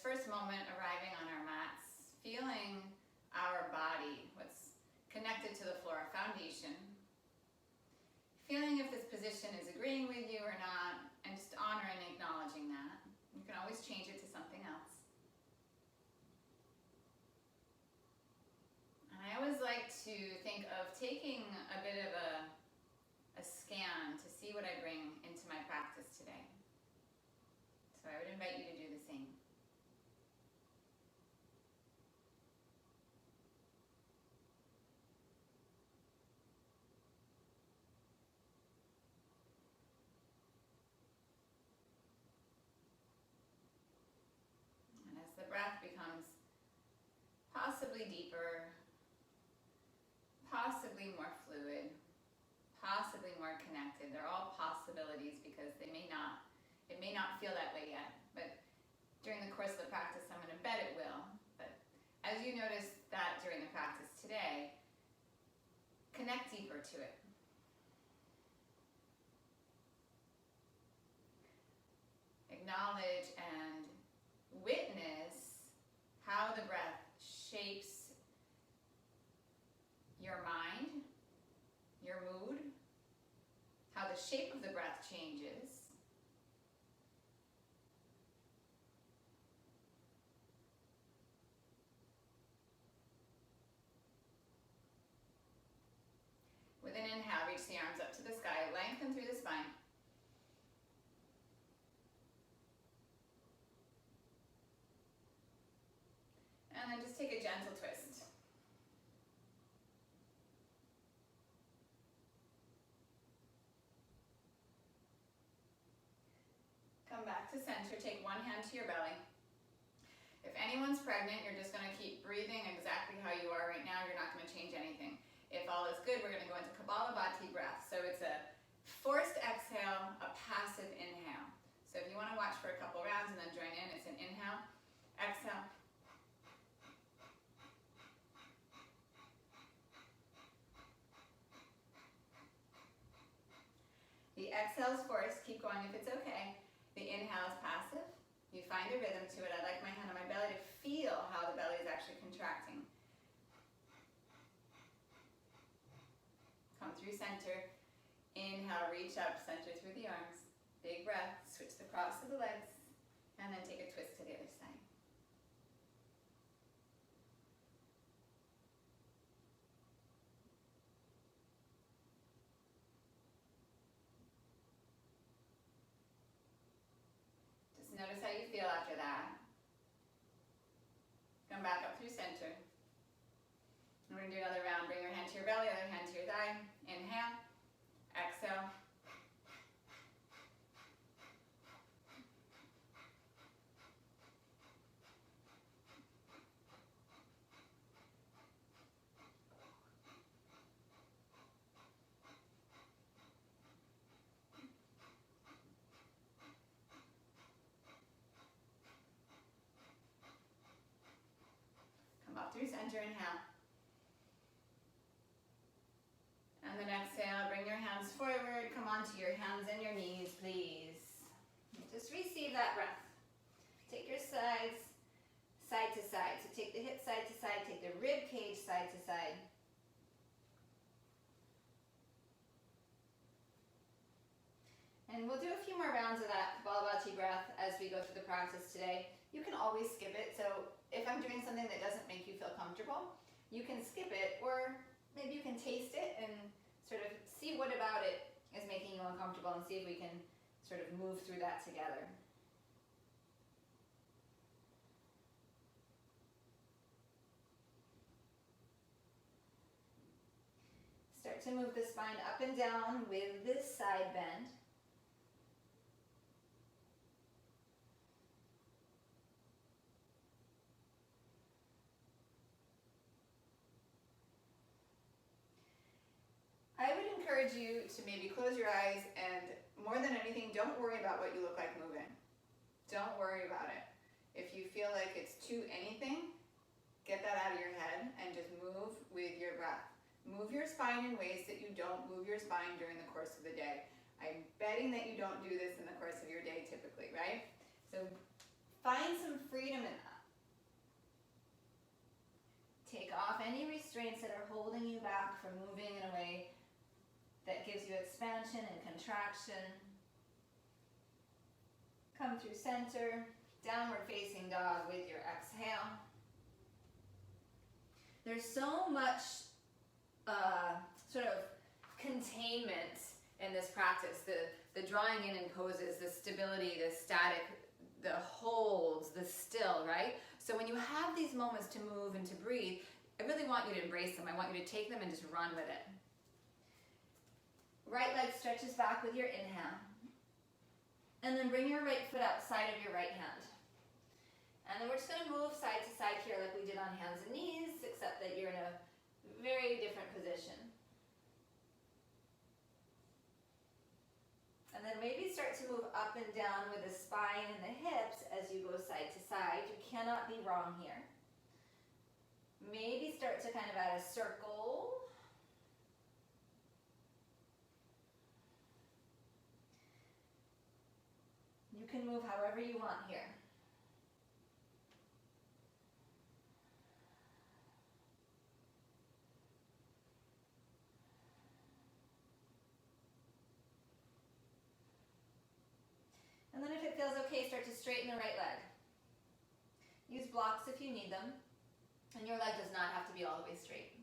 this first moment, arriving on our mats, feeling our body, what's connected to the floor, foundation. Feeling if this position is agreeing with you or not, and just honoring and acknowledging that. You can always change it to something else. And I always like to think of taking a bit of a scan to see what I bring into my practice today. So I would invite you to do the same. And as the breath becomes possibly deeper, possibly more fluid, possibly more connected. They're all possibilities because it may not feel that way yet, but during the course of the practice, I'm going to bet it will. But as you notice that during the practice today, connect deeper to it. Acknowledge and witness how the breath shapes your mind, your mood, how the shape of the breath changes. With an inhale, reach the arms up to the sky, lengthen through the spine. And then just take a gentle twist. Come back to center, take one hand to your belly. If anyone's pregnant, you're just going to keep breathing exactly how you are right now. You're not going to change anything. If all is good, we're going to go into Kapalabhati breath. So it's a forced exhale, a passive inhale. So if you want to watch for a couple rounds and then join in, it's an inhale, exhale. The exhale is forced. Keep going if it's okay. The inhale is passive. You find a rhythm to it. I like my hand on my belly to feel how the belly is actually contracting. Come through center. Inhale, reach up, center through the arms. Big breath, switch the cross of the legs, and then take a twist to the other side. Just notice how you feel after that. Come back up through center. And we're going to do another round. Bring your hand to your belly, other hand to your thigh. Inhale, exhale. Come up through center, inhale. And then exhale, bring your hands forward, come onto your hands and your knees, please. Just receive that breath. Take your sides, side to side. So take the hip side to side, take the rib cage side to side. And we'll do a few more rounds of that Kapalabhati breath as we go through the practice today. You can always skip it, so if I'm doing something that doesn't make you feel comfortable, you can skip it, or maybe you can taste it and sort of see what about it is making you uncomfortable and see if we can sort of move through that together. Start to move the spine up and down with this side bend. I would encourage you to maybe close your eyes and more than anything, don't worry about what you look like moving. Don't worry about it. If you feel like it's too anything, get that out of your head and just move with your breath. Move your spine in ways that you don't move your spine during the course of the day. I'm betting that you don't do this in the course of your day typically, right? So Find some freedom in that. Take off any restraints that are holding you back from moving in a way that gives you expansion and contraction. Come through center, downward facing dog with your exhale. There's so much sort of containment in this practice. The drawing in poses, the stability, the static, the holds, the still, right? So when you have these moments to move and to breathe, I really want you to embrace them. I want you to take them and just run with it. Right leg stretches back with your inhale. And then bring your right foot outside of your right hand. And then we're just going to move side to side here like we did on hands and knees, except that you're in a very different position. And then maybe start to move up and down with the spine and the hips as you go side to side. You cannot be wrong here. Maybe start to kind of add a circle. You can move however you want here. And then if it feels okay, start to straighten the right leg. Use blocks if you need them. And your leg does not have to be all the way straight.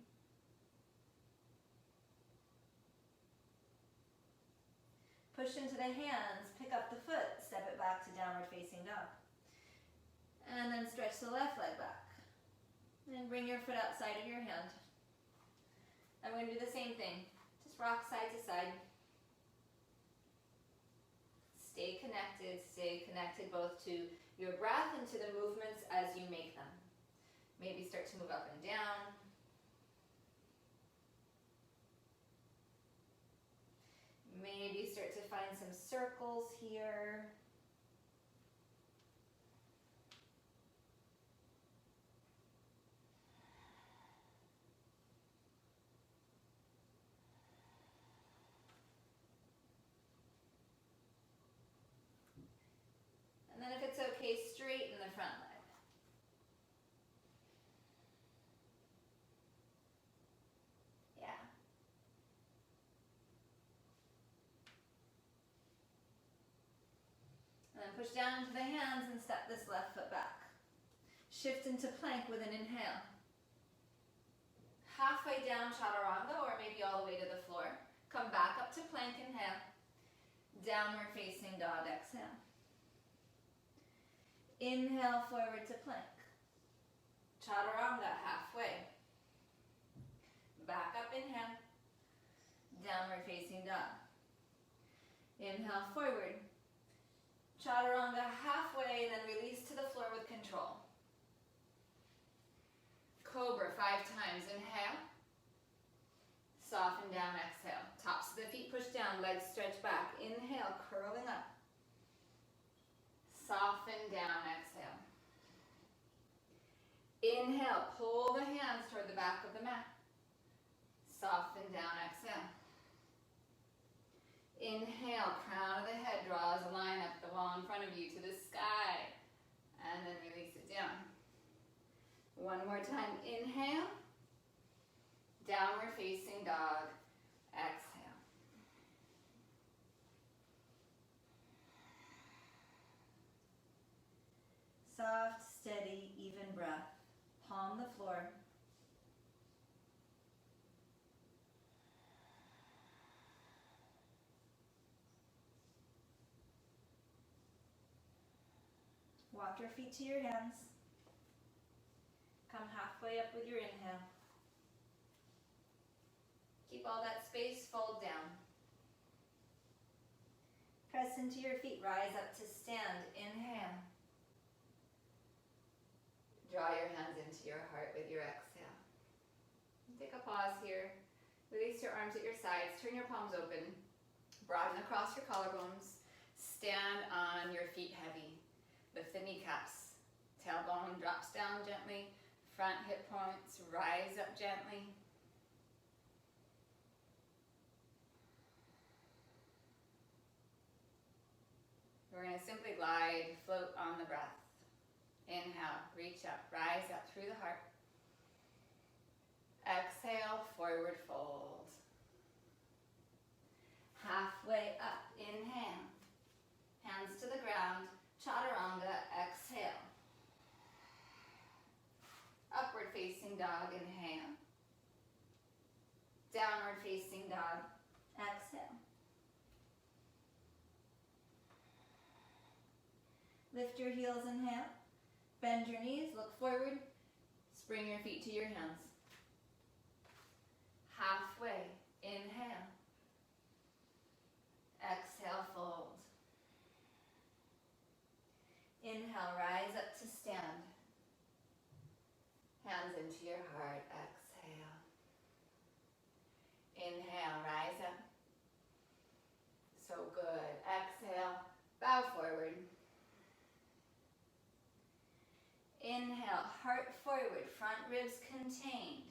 Push into the hands, pick up the foot, step it back to downward facing dog. And then stretch the left leg back. And bring your foot outside of your hand. And we're going to do the same thing. Just rock side to side. Stay connected both to your breath and to the movements as you make them. Maybe start to move up and down. Maybe start to find some circles here. And then if it's okay, straighten the front leg. Yeah. And then push down into the hands and step this left foot back. Shift into plank with an inhale. Halfway down chaturanga, or maybe all the way to the floor. Come back up to plank, inhale. Downward facing dog, exhale. Inhale forward to plank. Chaturanga, halfway. Back up, inhale. Downward facing dog. Inhale forward. Chaturanga halfway, and then release to the floor with control. Cobra 5 times. Inhale. Soften down, exhale. Tops of the feet push down, legs stretch back. Inhale, curling up. Soften down, exhale. Inhale, pull the hands toward the back of the mat. Soften down, exhale. Inhale, crown of the head draws a line up the wall in front of you to the sky. And then release it down. One more time, inhale. Downward facing dog, exhale. Soft, steady, even breath. Palm the floor. Walk your feet to your hands. Come halfway up with your inhale. Keep all that space, fold down. Press into your feet, rise up to stand. Inhale. Draw your hands into your heart with your exhale. Take a pause here. Release your arms at your sides. Turn your palms open. Broaden across your collarbones. Stand on your feet heavy. Lift the kneecaps. Tailbone drops down gently. Front hip points rise up gently. We're going to simply glide, float on the breath. reach up, rise up through the heart. Exhale, forward fold. Halfway up, inhale. Hands to the ground, chaturanga, exhale. Upward facing dog, inhale. Downward facing dog, exhale. Lift your heels, inhale. Bend your knees, look forward. Bring your feet to your hands. Halfway, inhale. Exhale, fold. Inhale, rise up to stand. Hands into your heart, exhale. Inhale, rise up. So good. Exhale, bow forward. Inhale, heart forward, front ribs contained.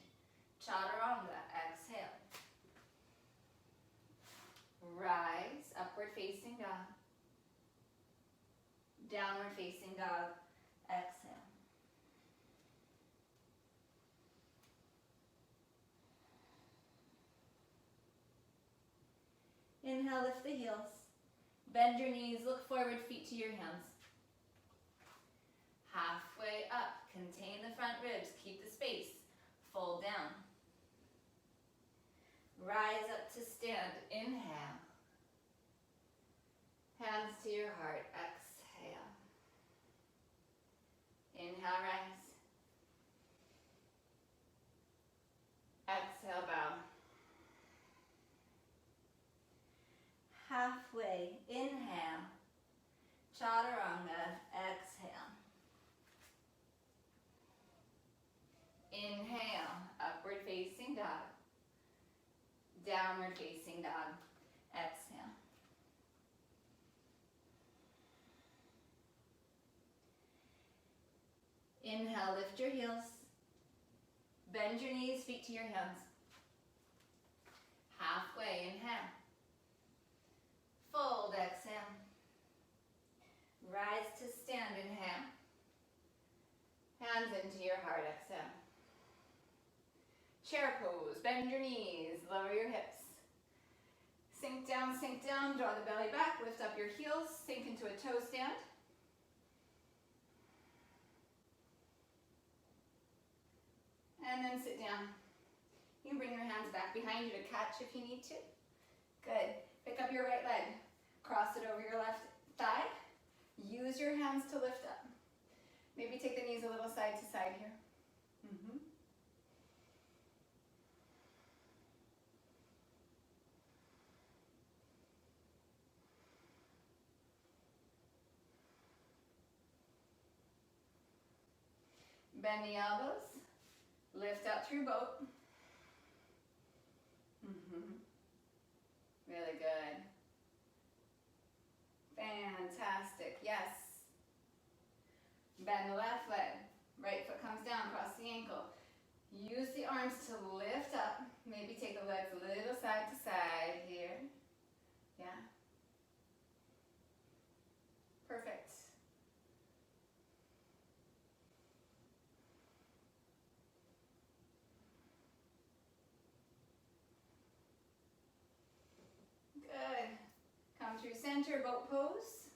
Chaturanga, exhale. Rise, upward facing dog. Downward facing dog, exhale. Inhale, lift the heels. Bend your knees, look forward, feet to your hands. Halfway up, contain the front ribs, keep the space. Fold down. Rise up to stand, inhale. Hands to your heart, exhale. Inhale, rise. Exhale, bow. Halfway, inhale. Chaturanga, exhale. Inhale, upward facing dog. Downward facing dog, exhale. Inhale, lift your heels. Bend your knees, feet to your hands. Halfway, inhale. Fold, exhale. Rise to stand, inhale. Hands into your heart, exhale. Chair pose, bend your knees, lower your hips. Sink down, draw the belly back, lift up your heels, sink into a toe stand. And then sit down. You can bring your hands back behind you to catch if you need to. Good. Pick up your right leg. Cross it over your left thigh. Use your hands to lift up. Maybe take the knees a little side to side here. Bend the elbows. Lift up through boat. Really good. Fantastic. Yes. Bend the left leg. Right foot comes down, cross the ankle. Use the arms to lift up. Maybe take the legs a little side to side here. Yeah. Perfect. Good. Come through center, boat pose.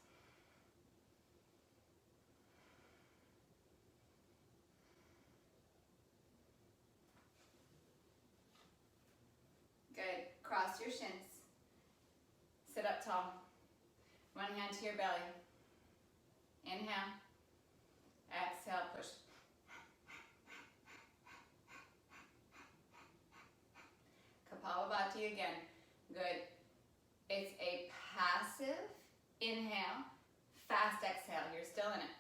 Good. Cross your shins. Sit up tall. One hand to your belly. Inhale. Exhale, push. Kapalabhati again. Good. It's a passive inhale, fast exhale. You're still in it.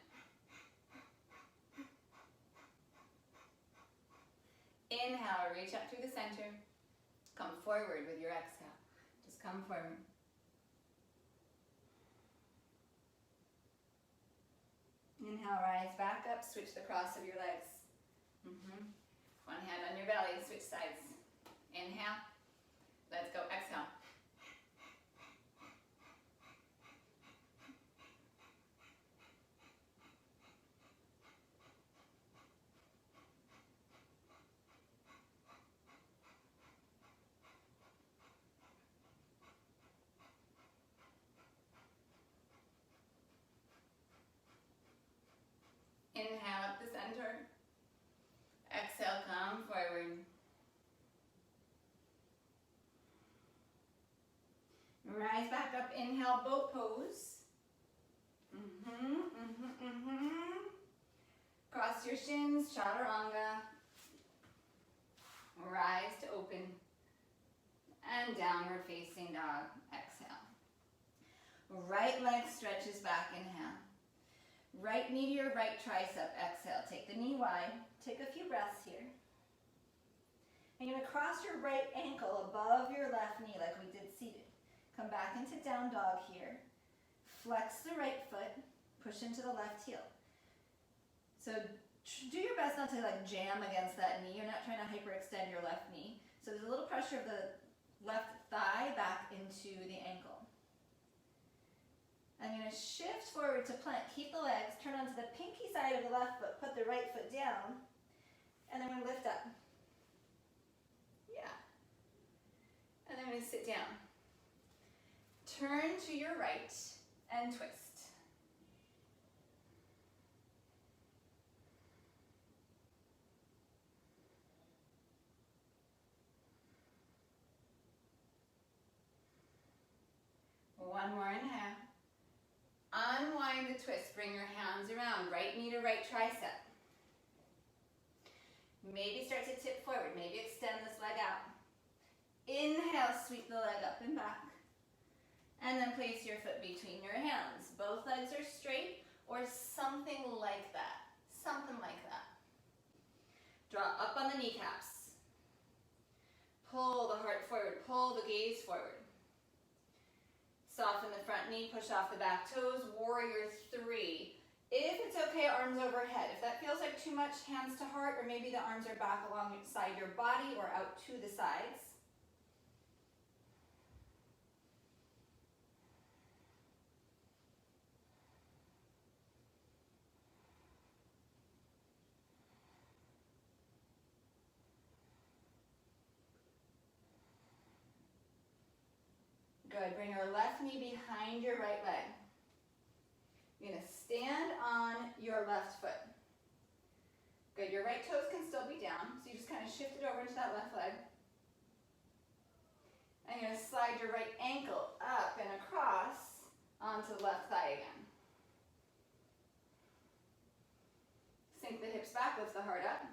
Inhale, reach up through the center. Come forward with your exhale. Just come forward. Inhale, rise back up, switch the cross of your legs. One hand on your belly, switch sides. Inhale. Let's go, exhale. Exhale, come forward. Rise back up, inhale, boat pose. Cross your shins, chaturanga. Rise to open. And downward facing dog, exhale. Right leg stretches back, inhale. Right knee to your right tricep, exhale. Take the knee wide. Take a few breaths here. And you're going to cross your right ankle above your left knee like we did seated. Come back into down dog here. Flex the right foot. Push into the left heel. So do your best not to like jam against that knee. You're not trying to hyperextend your left knee. So there's a little pressure of the left thigh back into the ankle. I'm going to shift forward to plank. Keep the legs. Turn onto the pinky side of the left foot. Put the right foot down. And then we're going to lift up. Yeah. And then we're going to sit down. Turn to your right and twist. One more inhale. Unwind the twist. Bring your hands around. Right knee to right tricep. Maybe start to tip forward. Maybe extend this leg out. Inhale, sweep the leg up and back. And then place your foot between your hands. Both legs are straight or something like that. Something like that. Draw up on the kneecaps. Pull the heart forward. Pull the gaze forward. Soften the front knee, push off the back toes, warrior 3. If it's okay, arms overhead. If that feels like too much, hands to heart, or maybe the arms are back alongside your body or out to the sides. Good, bring your left knee behind your right leg. You're gonna stand on your left foot. Good, your right toes can still be down, so you just kind of shift it over into that left leg. And you're gonna slide your right ankle up and across onto the left thigh again. Sink the hips back, lift the heart up.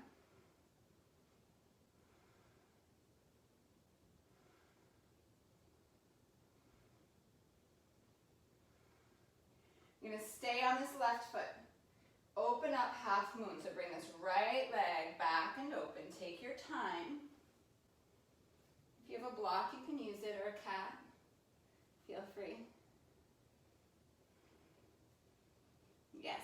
You're going to stay on this left foot. Open up half moon. So bring this right leg back and open. Take your time. If you have a block, you can use it, or a cat. Feel free. Yes.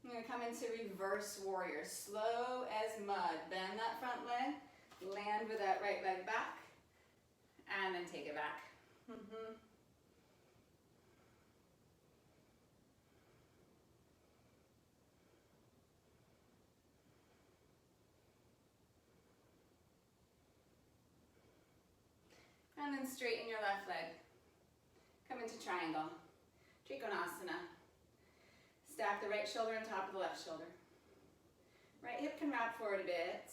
You're going to come into reverse warrior, slow as mud. Bend that front leg, land with that right leg back, and then take it back. And then straighten your left leg. Come into triangle, Trikonasana. Stack the right shoulder on top of the left shoulder. Right hip can wrap forward a bit.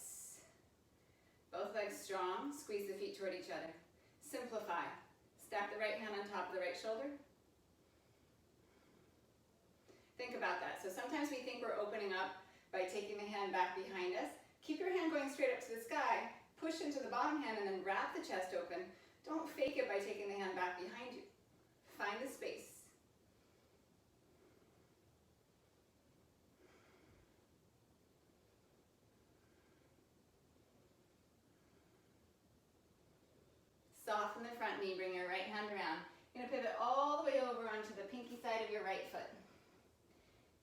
Both legs strong. Squeeze the feet toward each other. Simplify. Stack the right hand on top of the right shoulder. Think about that. So sometimes we think we're opening up by taking the hand back behind us. Keep your hand going straight up to the sky. Push into the bottom hand and then wrap the chest open. Don't fake it by taking the hand back behind you. Find the space. Soften the front knee, bring your right hand around. You're going to pivot all the way over onto the pinky side of your right foot.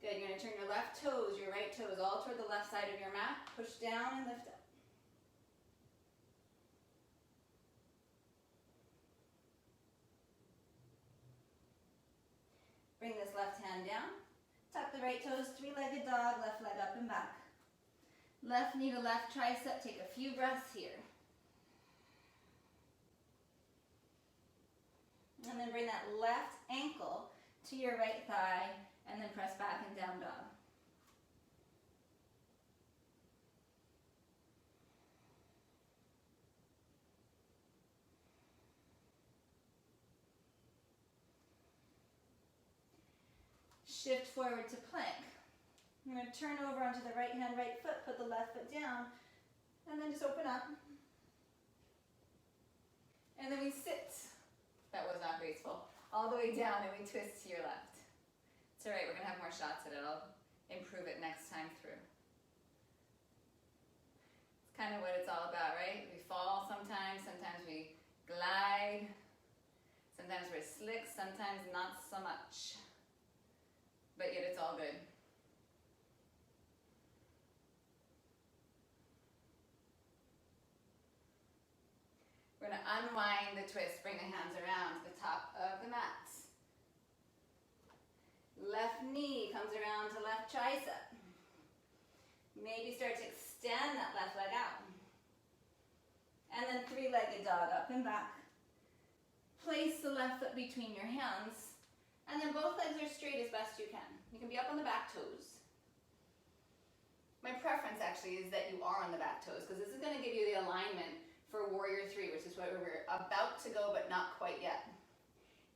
Good, you're going to turn your left toes, your right toes, all toward the left side of your mat. Push down and lift up. Bring this left hand down. Tuck the right toes, three-legged dog, left leg up and back. Left knee to left tricep, take a few breaths here. And then bring that left ankle to your right thigh and then press back and down dog. Shift forward to plank. I'm going to turn over onto the right hand, right foot, put the left foot down, and then just open up. And then we sit. That was not graceful. All the way down and we twist to your left. It's all right, we're going to have more shots at it. I'll improve it next time through. It's kind of what it's all about, right? We fall sometimes we glide, sometimes we're slick, sometimes not so much. But yet it's all good. We're going to unwind the twist, bring the hands around to the top of the mat. Left knee comes around to left tricep. Maybe start to extend that left leg out. And then three-legged dog, up and back. Place the left foot between your hands. And then both legs are straight as best you can. You can be up on the back toes. My preference actually is that you are on the back toes because this is going to give you the alignment for warrior three, which is where we're about to go but not quite yet.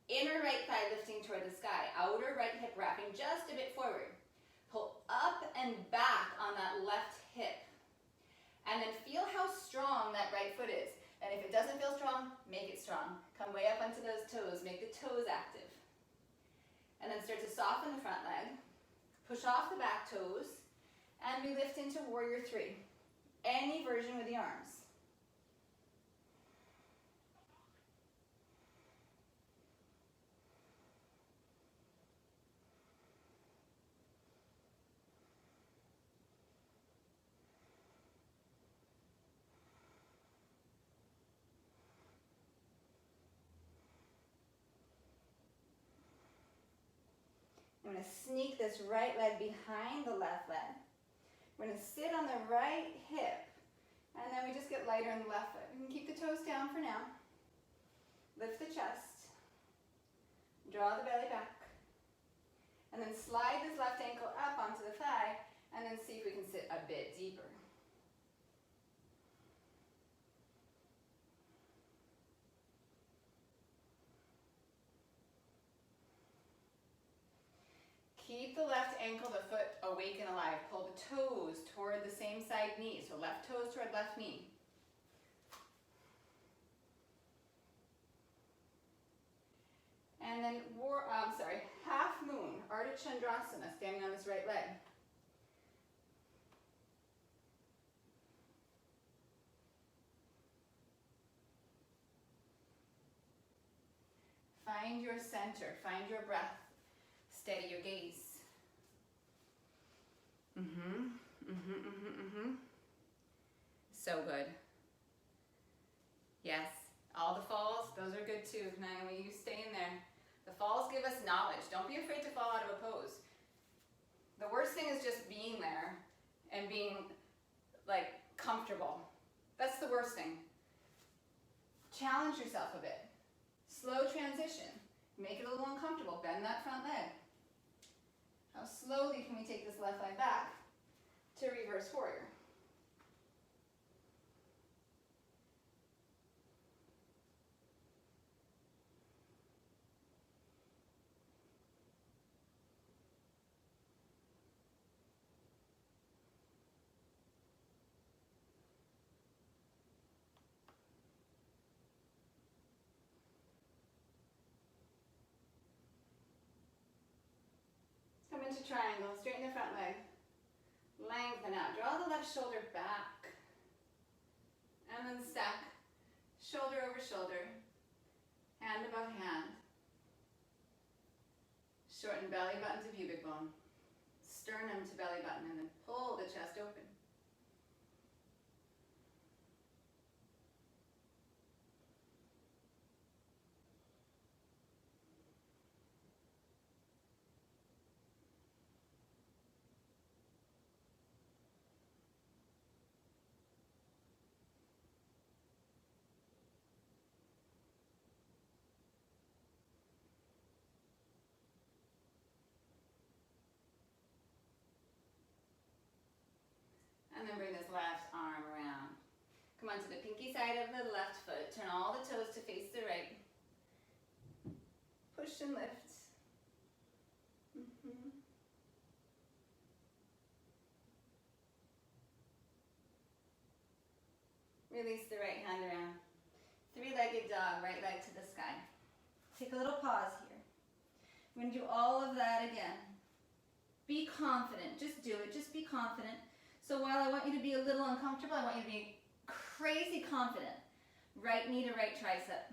Inner right thigh lifting toward the sky. Outer right hip wrapping just a bit forward. Pull up and back on that left hip. And then feel how strong that right foot is. And if it doesn't feel strong, make it strong. Come way up onto those toes. Make the toes active. And then start to soften the front leg. Push off the back toes. And we lift into warrior three. Any version with the arms. I'm going to sneak this right leg behind the left leg. We're going to sit on the right hip, and then we just get lighter in the left foot. You can keep the toes down for now. Lift the chest. Draw the belly back. And then slide this left ankle up onto the thigh, and then see if we can sit a bit deeper. Keep the left ankle, the foot awake and alive. Pull the toes toward the same side knee. So left toes toward left knee. And then half moon, Ardha Chandrasana, standing on this right leg. Find your center, find your breath. Steady your gaze. So good. Yes, all the falls, those are good too. Naomi, you stay in there. The falls give us knowledge. Don't be afraid to fall out of a pose. The worst thing is just being there and being like comfortable. That's the worst thing. Challenge yourself a bit. Slow transition. Make it a little uncomfortable. Bend that front leg. How slowly can we take this left leg back to reverse warrior? Come into triangle, straighten the front leg. Lengthen out, draw the left shoulder back. And then stack, shoulder over shoulder, hand above hand. Shorten belly button to pubic bone. Sternum to belly button, and then pull the chest open. onto the pinky side of the left foot. Turn all the toes to face the right. Push and lift. Release the right hand around. Three-legged dog, right leg to the sky. Take a little pause here. We're going to do all of that again. Be confident. Just do it. Just be confident. So while I want you to be a little uncomfortable, I want you to be crazy confident. Right knee to right tricep.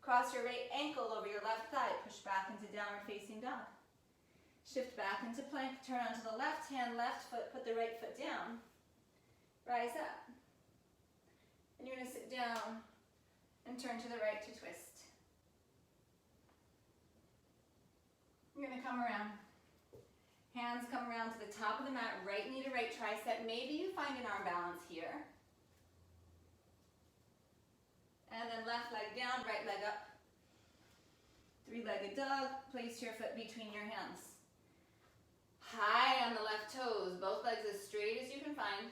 Cross your right ankle over your left thigh. Push back into downward facing dog. Shift back into plank. Turn onto the left hand, left foot. Put the right foot down. Rise up. And you're going to sit down and turn to the right to twist. You're going to come around. Hands come around to the top of the mat, right knee to right tricep. Maybe you find an arm balance here. And then left leg down, right leg up. Three-legged dog. Place your foot between your hands. High on the left toes, both legs as straight as you can find.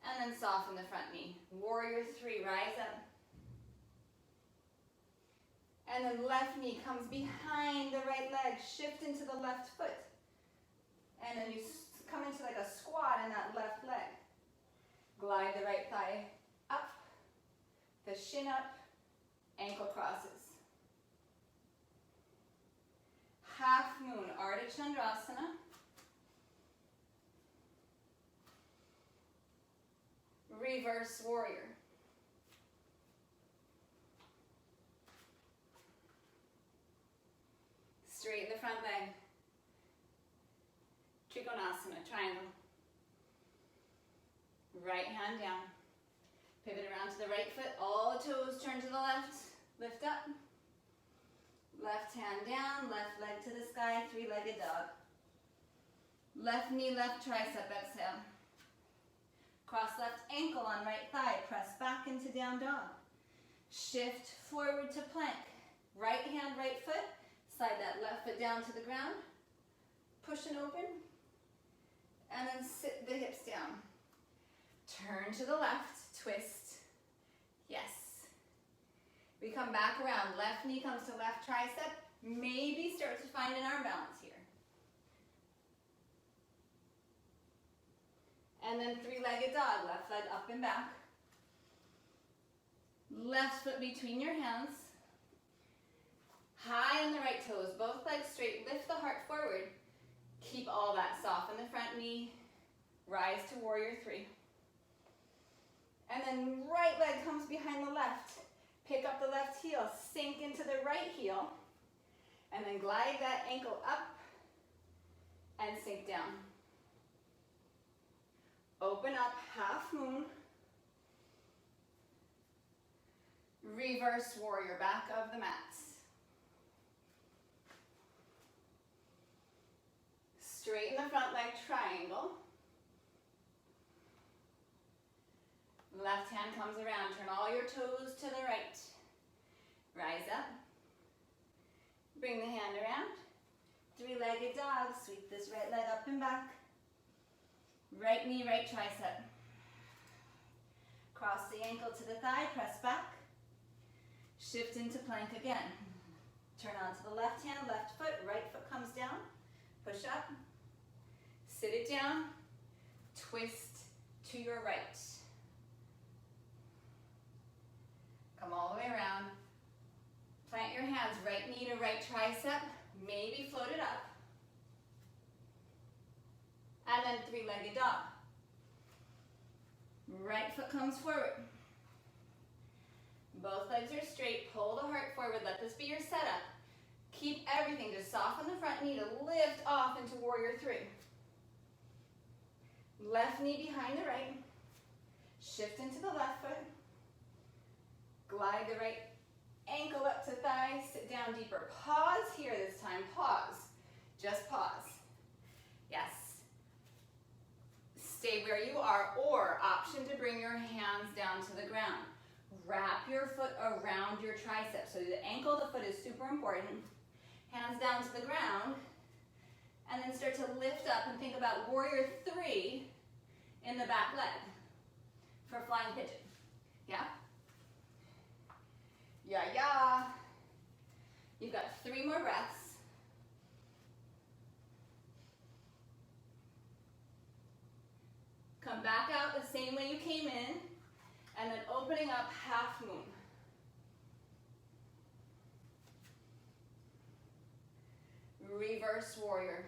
And then soften the front knee. Warrior three, rise up. And then left knee comes behind the right leg. Shift into the left foot. And then you come into like a squat in that left leg. Glide the right thigh up. The shin up. Ankle crosses. Half moon, Ardha Chandrasana. Reverse warrior. Straighten the front leg. Trikonasana, triangle. Right hand down. Pivot around to the right foot. All the toes turn to the left. Lift up. Left hand down. Left leg to the sky. Three-legged dog. Left knee, left tricep. Exhale. Cross left ankle on right thigh. Press back into down dog. Shift forward to plank. Right hand, right foot. Slide that left foot down to the ground. Push and open. And then sit the hips down. Turn to the left. Twist. Yes. We come back around. Left knee comes to left tricep. Maybe start to find an arm balance here. And then three-legged dog, left leg up and back. Left foot between your hands. High on the right toes, both legs straight. Lift the heart forward. Keep all that. Soften the front knee. Rise to warrior three. And then right leg comes behind the left. Pick up the left heel. Sink into the right heel. And then glide that ankle up and sink down. Open up, half moon. Reverse warrior, back of the mat. Straighten the front leg, triangle. Left hand comes around, turn all your toes to the right. Rise up. Bring the hand around. Three-legged dog, sweep this right leg up and back. Right knee, right tricep. Cross the ankle to the thigh, press back. Shift into plank again. Turn onto the left hand, left foot, right foot comes down. Push up. Sit it down. Twist to your right. Come all the way around. Plant your hands, right knee to right tricep. Maybe float it up. And then three-legged dog. Right foot comes forward. Both legs are straight. Pull the heart forward. Let this be your setup. Keep everything. Just soften the front knee to lift off into warrior three. Left knee behind the right. Shift into the left foot. Glide the right ankle up to thigh. Sit down deeper. Pause here this time. Pause. Just pause. Yes. Stay where you are, or option to bring your hands down to the ground. Wrap your foot around your tricep. So the ankle of the foot is super important. Hands down to the ground. And then start to lift up and think about warrior three in the back leg. for flying pigeon. Yeah? Yeah, yeah. You've got 3 more breaths. Come back out the same way you came in, and then opening up half moon. Reverse warrior.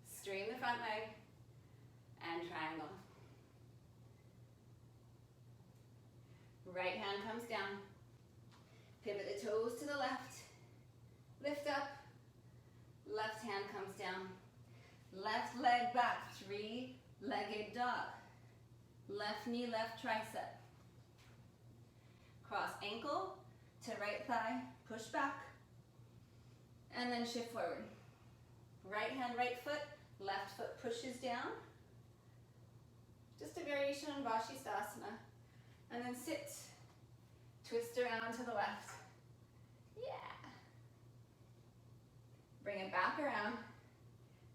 Straighten the front leg and triangle. Right hand comes down. Pivot the toes to the left. Lift up. Left hand comes down. Left leg back, 3-legged dog. Left knee, left tricep. Cross ankle to right thigh, push back, and then shift forward. Right hand, right foot, left foot pushes down. Just a variation on Vashisthasana. And then sit, twist around to the left. Yeah. Bring it back around.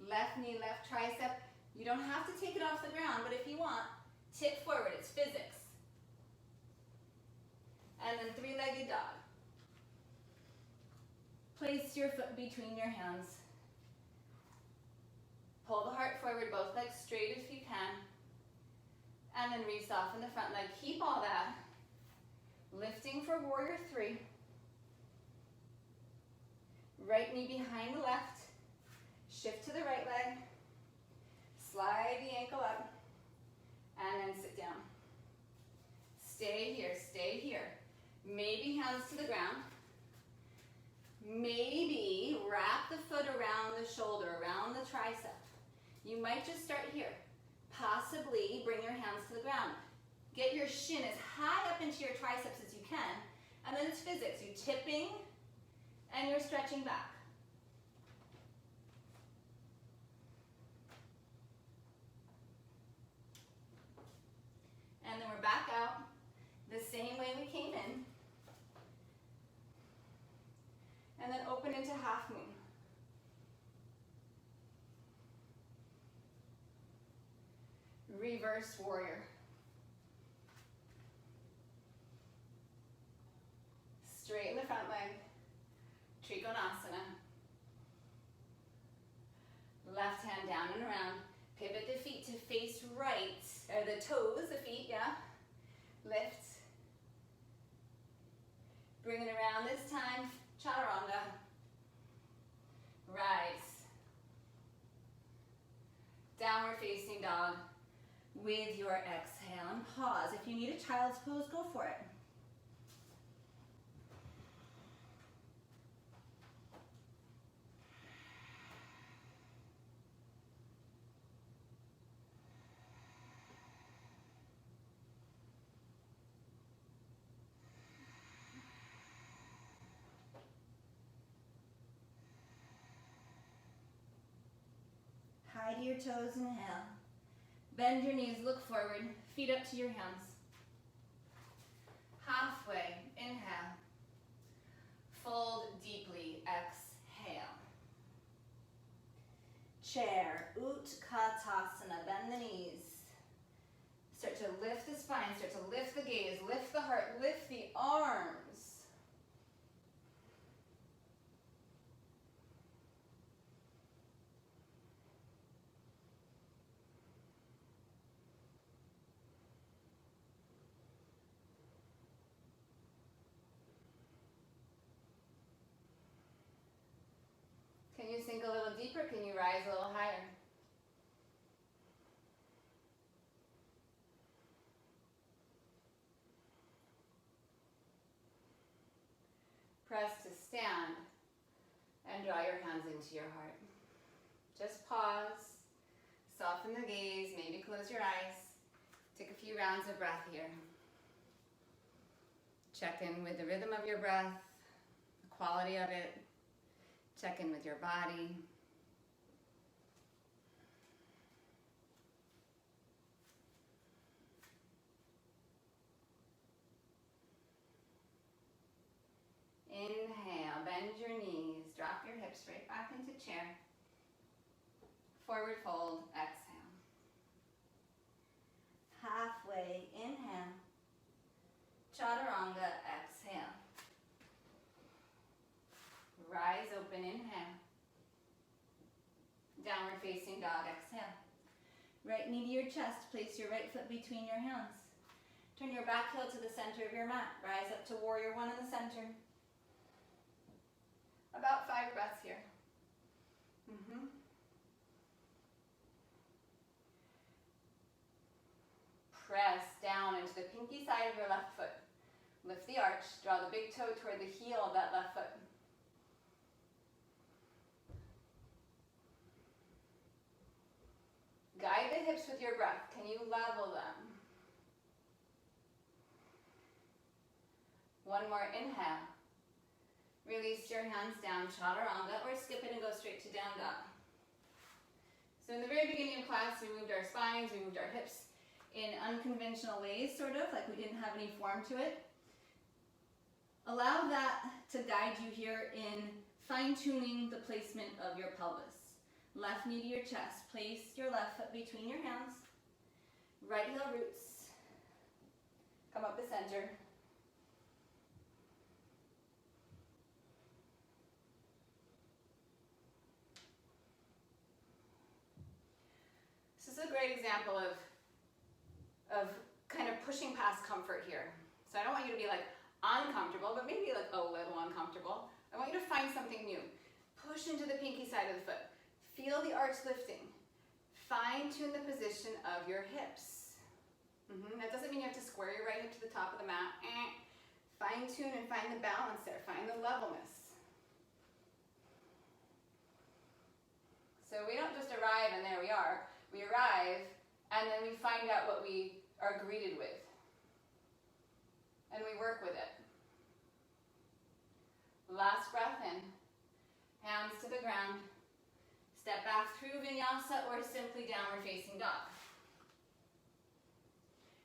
Left knee, left tricep. You don't have to take it off the ground, but if you want, tip forward, it's physics. And then 3-legged dog. Place your foot between your hands. Pull the heart forward, both legs straight if you can. And then re-soften the front leg. Keep all that. Lifting for warrior 3. Right knee behind the left. Shift to the right leg. Slide the ankle up. And then sit down. Stay here, stay here. Maybe hands to the ground. Maybe wrap the foot around the shoulder, around the tricep. You might just start here. Possibly bring your hands to the ground. Get your shin as high up into your triceps as you can. And then it's physics. You're tipping and you're stretching back. And then we're back out the same way we came in. And then open into half moon. Reverse warrior. Straighten the front leg. Trikonasana. Left hand down and around. Pivot the feet to face right. Or the toes, the feet, yeah. Lift. Bring it around this time. Chaturanga. Rise. Downward facing dog. With your exhale and pause. If you need a child's pose, go for it. Hide your toes, inhale. Bend your knees, look forward, feet up to your hands. Halfway, inhale. Fold deeply, exhale. Chair, Utkatasana, bend the knees. Start to lift the spine, start to lift the gaze, lift the heart, lift the arms. Can you sink a little deeper? Can you rise a little higher? Press to stand and draw your hands into your heart. Just pause, soften the gaze, maybe close your eyes. Take a few rounds of breath here. Check in with the rhythm of your breath, the quality of it. Check in with your body. Inhale, bend your knees, drop your hips right back into chair. Forward fold, exhale. away. Inhale. Chaturanga, exhale. Rise open, inhale. Downward facing dog, exhale. Right knee to your chest, place your right foot between your hands. Turn your back heel to the center of your mat. Rise up to warrior one in the center. About 5 breaths here. Press down into the pinky side of your left foot. Lift the arch, draw the big toe toward the heel of that left foot. Guide the hips with your breath. Can you level them? One more inhale. Release your hands down, chaturanga, or skip it and go straight to down dog. So in the very beginning of class, we moved our spines, we moved our hips in unconventional ways, sort of, like we didn't have any form to it. Allow that to guide you here in fine-tuning the placement of your pelvis. Left knee to your chest. Place your left foot between your hands. Right heel roots. Come up the center. This is a great example of kind of pushing past comfort here. So I don't want you to be like uncomfortable, but maybe like a little uncomfortable. I want you to find something new. Push into the pinky side of the foot. Feel the arch lifting. Fine-tune the position of your hips. That doesn't mean you have to square your right hip to the top of the mat. Fine-tune and find the balance there. Find the levelness. So we don't just arrive and there we are. We arrive and then we find out what we are greeted with. And we work with it. Last breath in. Hands to the ground. Step back through Vinyasa or simply downward facing dog.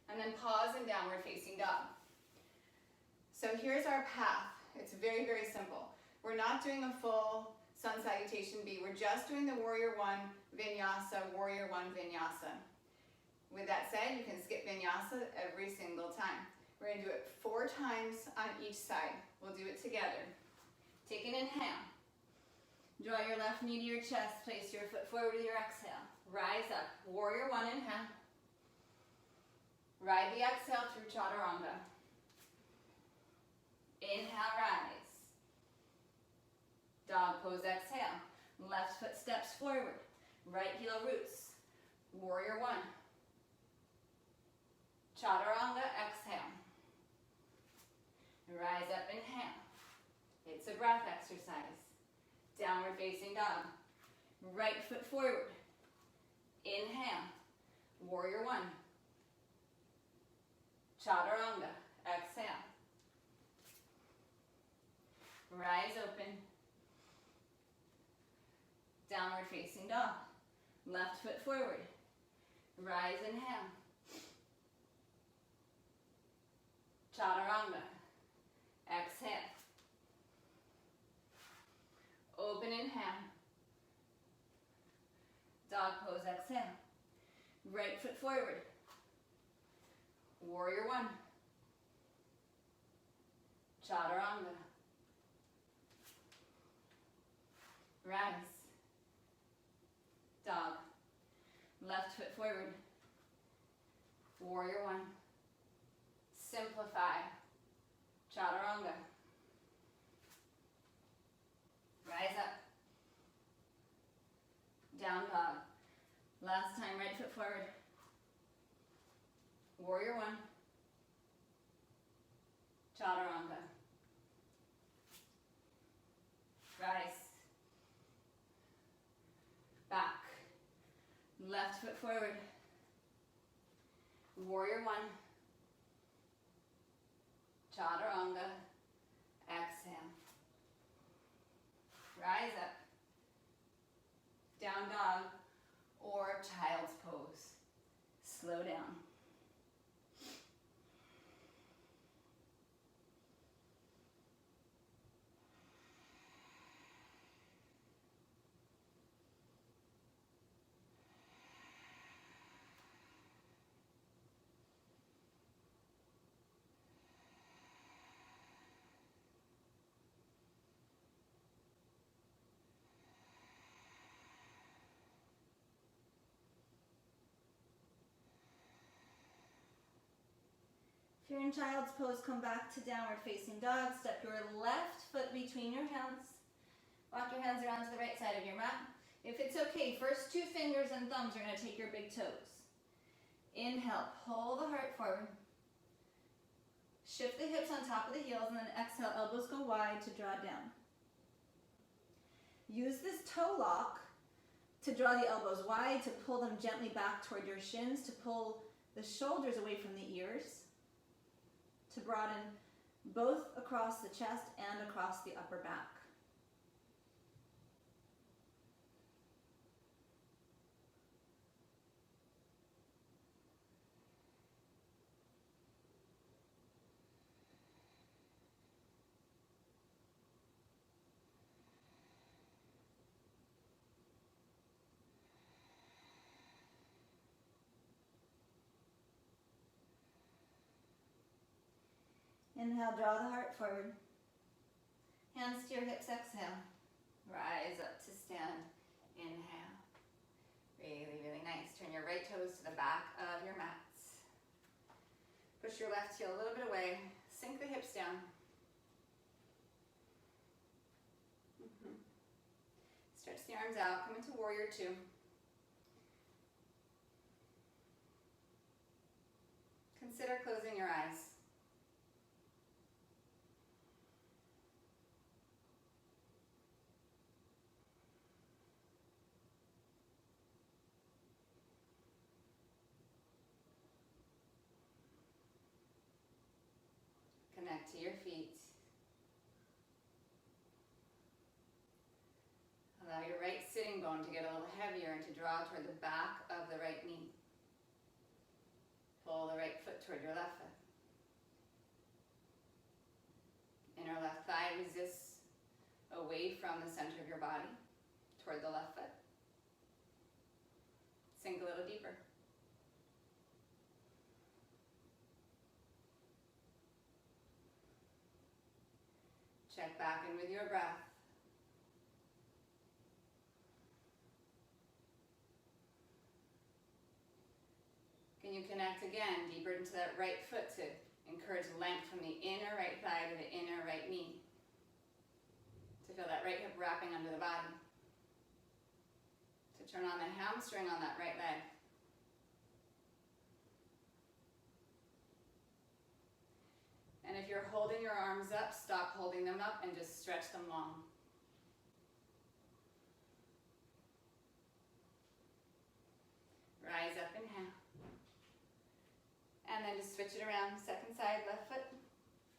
And then pause in downward facing dog. So here's our path. It's very, very simple. We're not doing a full sun salutation B. We're just doing the warrior one Vinyasa, warrior one Vinyasa. With that said, you can skip Vinyasa every single time. We're going to do it 4 times on each side. We'll do it together. Take an inhale. Draw your left knee to your chest. Place your foot forward with your exhale. Rise up. Warrior one, inhale. Ride the exhale through chaturanga. Inhale, rise. Dog pose, exhale. Left foot steps forward. Right heel roots. Warrior one. Chaturanga, exhale. Rise up, inhale. It's a breath exercise. Downward facing dog. Right foot forward. Inhale. Warrior one. Chaturanga. Exhale. Rise open. Downward facing dog. Left foot forward. Rise, inhale. Chaturanga. Exhale. Open, inhale. Dog pose, exhale. Right foot forward. Warrior one. Chaturanga. Rise. Dog. Left foot forward. Warrior one. Simplify. Chaturanga. Rise up. Down dog. Last time, right foot forward. Warrior one. Chaturanga. Rise. Back. Left foot forward. Warrior one. Chaturanga. Exhale. Rise up. Down dog or child's pose. Slow down. If you're in child's pose, come back to downward facing dog. Step your left foot between your hands. Walk your hands around to the right side of your mat. If it's okay, first 2 fingers and thumbs are going to take your big toes. Inhale, pull the heart forward. Shift the hips on top of the heels, and then exhale, elbows go wide to draw down. Use this toe lock to draw the elbows wide, to pull them gently back toward your shins, to pull the shoulders away from the ears, to broaden both across the chest and across the upper back. Inhale, draw the heart forward. Hands to your hips, exhale. Rise up to stand. Inhale. Really, really nice. Turn your right toes to the back of your mats. Push your left heel a little bit away. Sink the hips down. Stretch the arms out. Come into warrior 2. Consider closing your eyes. Connect to your feet. Allow your right sitting bone to get a little heavier and to draw toward the back of the right knee. Pull the right foot toward your left foot. Inner left thigh resists away from the center of your body toward the left foot. Sink a little deeper. Check back in with your breath. Can you connect again deeper into that right foot to encourage length from the inner right thigh to the inner right knee? To feel that right hip wrapping under the body. To turn on the hamstring on that right leg. And if you're holding your arms up, stop holding them up and just stretch them long. Rise up, inhale. And then just switch it around. Second side, left foot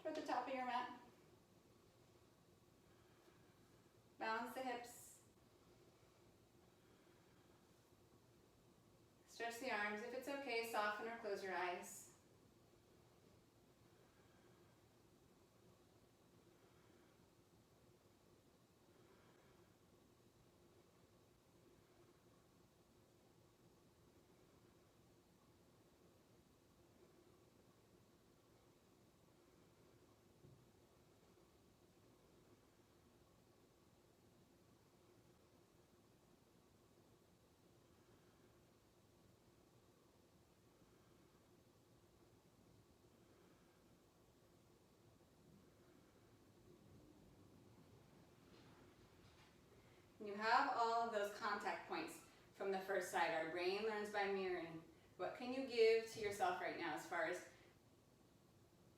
toward the top of your mat. Balance the hips. Stretch the arms. If it's okay, soften or close your eyes. You have all of those contact points from the first side. Our brain learns by mirroring. What can you give to yourself right now as far as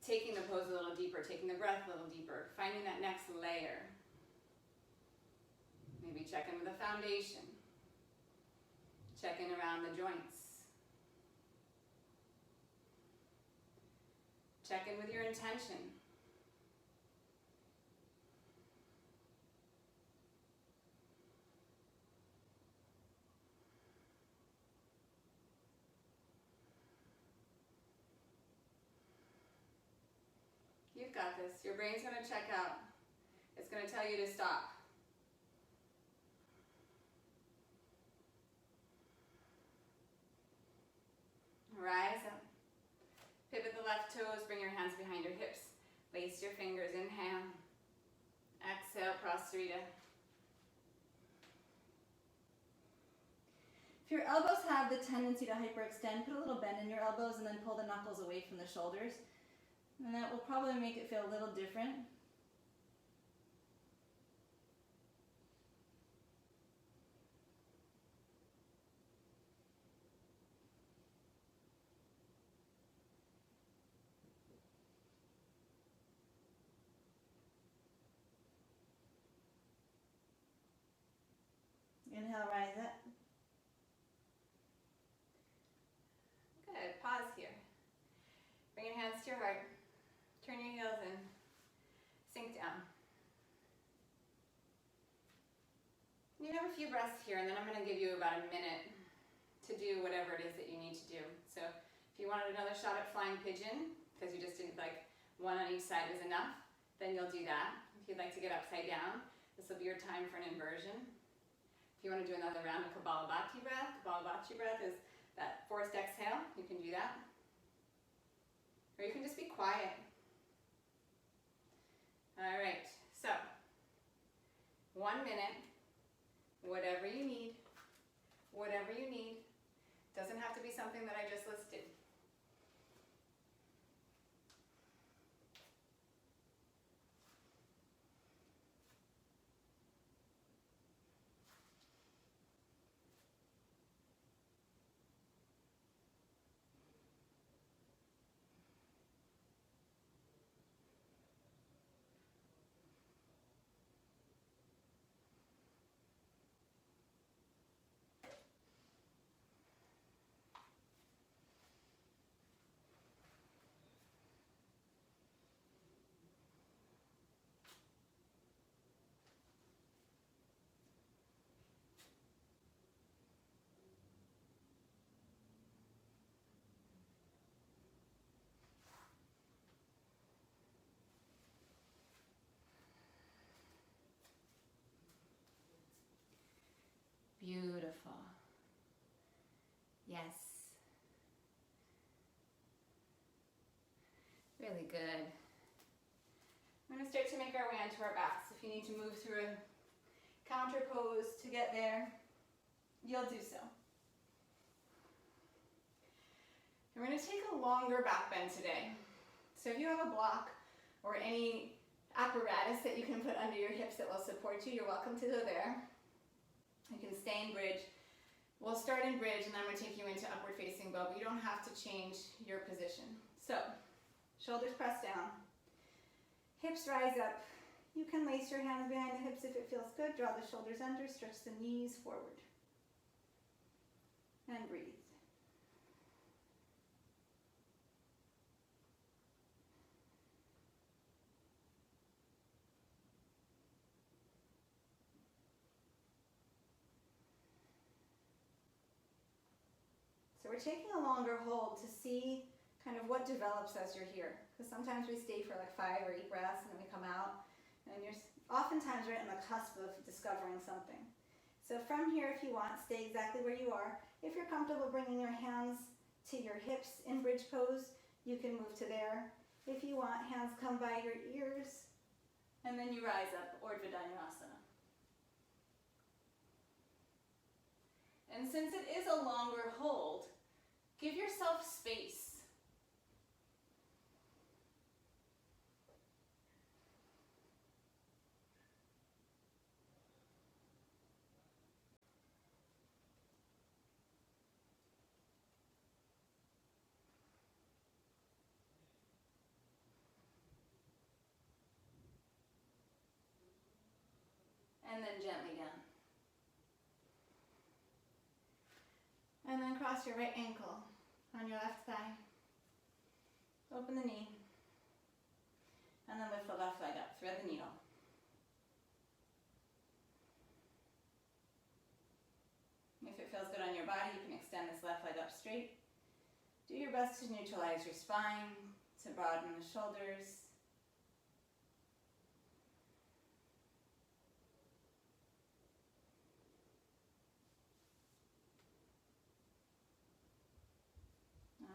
taking the pose a little deeper, taking the breath a little deeper, finding that next layer? Maybe check in with the foundation. Check in around the joints. Check in with your intention. You've got this. Your brain's going to check out. It's going to tell you to stop. Rise up. Pivot the left toes. Bring your hands behind your hips. Lace your fingers. Inhale. Exhale, Prasarita. If your elbows have the tendency to hyperextend, put a little bend in your elbows and then pull the knuckles away from the shoulders. And that will probably make it feel a little different. Inhale, rise up. Good. Pause here. Bring your hands to your heart. Turn your heels in. Sink down. You have a few breaths here, and then I'm going to give you about a minute to do whatever it is that you need to do. So if you wanted another shot at flying pigeon, because you just didn't like one on each side was enough, then you'll do that. If you'd like to get upside down, this will be your time for an inversion. If you want to do another round of Kapalabhati breath is that forced exhale. You can do that. Or you can just be quiet. All right, so 1 minute, whatever you need, whatever you need. Doesn't have to be something that I just listed. Beautiful. Yes. Really good. We're going to start to make our way onto our backs. If you need to move through a counter pose to get there, you'll do so. And we're going to take a longer back bend today. So if you have a block or any apparatus that you can put under your hips that will support you, you're welcome to go there. You can stay in bridge. We'll start in bridge and then we'll take you into upward facing bow, but you don't have to change your position. So, shoulders press down, hips rise up. You can lace your hands behind the hips if it feels good. Draw the shoulders under, stretch the knees forward. And breathe. So we're taking a longer hold to see kind of what develops as you're here. Because sometimes we stay for like 5 or 8 breaths and then we come out. And you're oftentimes right on the cusp of discovering something. So from here, if you want, stay exactly where you are. If you're comfortable bringing your hands to your hips in bridge pose, you can move to there. If you want, hands come by your ears. And then you rise up, Urdhva Dhanurasana. And since it is a longer hold, give yourself space. And then gently down. And then cross your right ankle on your left thigh. Open the knee. And then lift the left leg up. Thread the needle. If it feels good on your body, you can extend this left leg up straight. Do your best to neutralize your spine, to broaden the shoulders.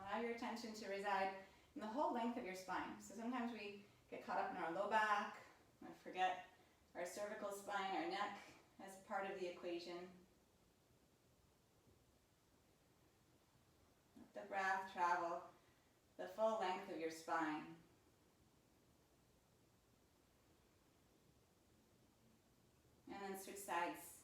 Allow your attention to reside in the whole length of your spine. So sometimes we get caught up in our low back, and forget our cervical spine, our neck as part of the equation. Let the breath travel the full length of your spine. then switch sides.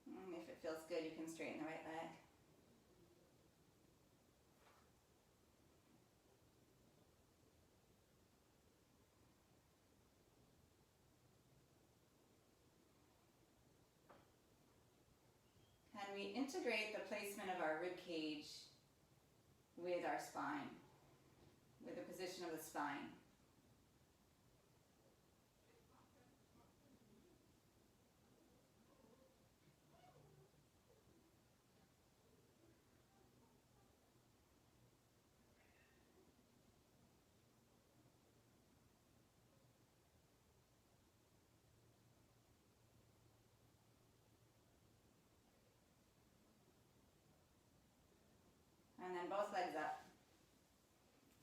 And if it feels good, you can straighten the right leg. And we integrate the placement of our rib cage with our spine, with the position of the spine. And then both legs up.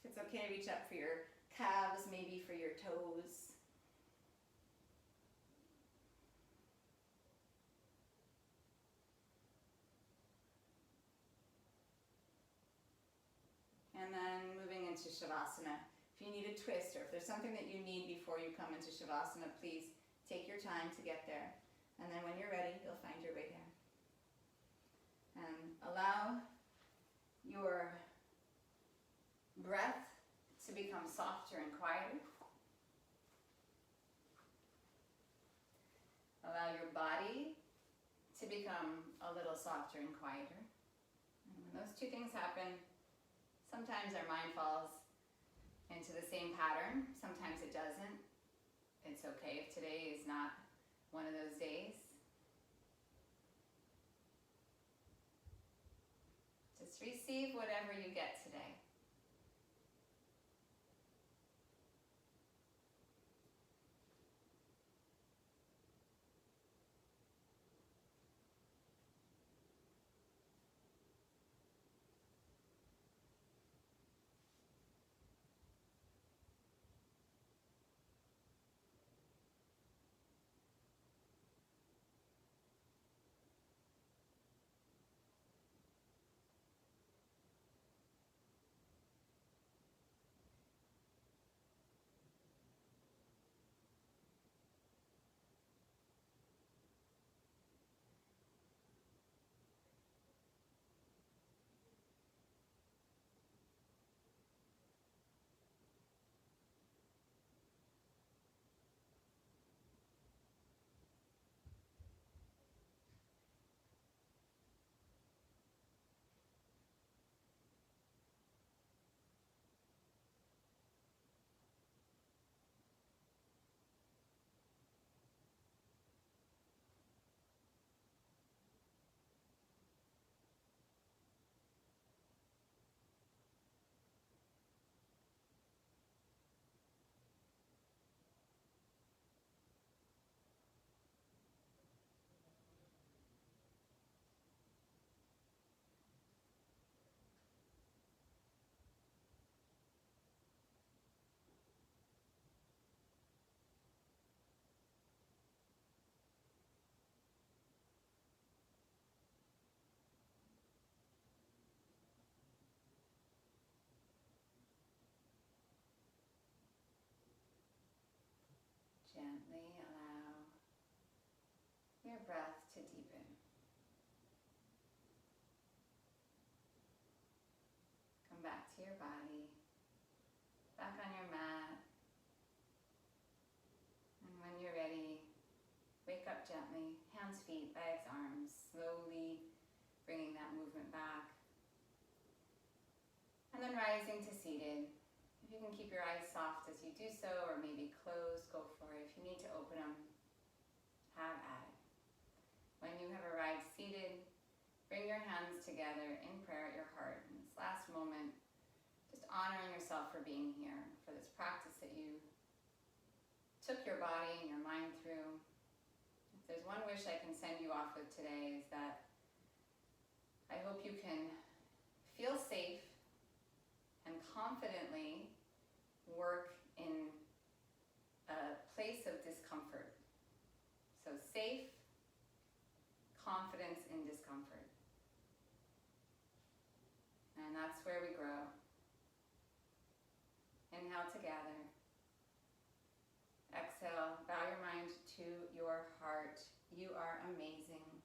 If it's okay, reach up for your calves, maybe for your toes. And then moving into Shavasana. If you need a twist or if there's something that you need before you come into Shavasana, please take your time to get there. And then when you're ready, you'll find your way there. And allow your breath to become softer and quieter. Allow your body to become a little softer and quieter. And when those two things happen, sometimes our mind falls into the same pattern. Sometimes it doesn't. It's okay if today is not one of those days. Just receive whatever you get today. Gently allow your breath to deepen. Come back to your body, back on your mat. And when you're ready, wake up gently, hands, feet, legs, arms, slowly bringing that movement back. And then rising to seated. If you can keep your eyes soft as you do so, or maybe closed, go for it. If you need to open them, have at it. When you have arrived seated, bring your hands together in prayer at your heart. In this last moment, just honoring yourself for being here, for this practice that you took your body and your mind through. If there's one wish I can send you off with today, is that I hope you can feel safe and confidently work in a place of discomfort. So safe, confident that's where we grow. Inhale to gather. Exhale, bow your mind to your heart. You are amazing.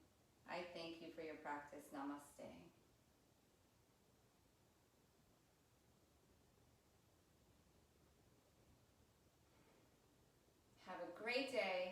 I thank you for your practice. Namaste. Have a great day.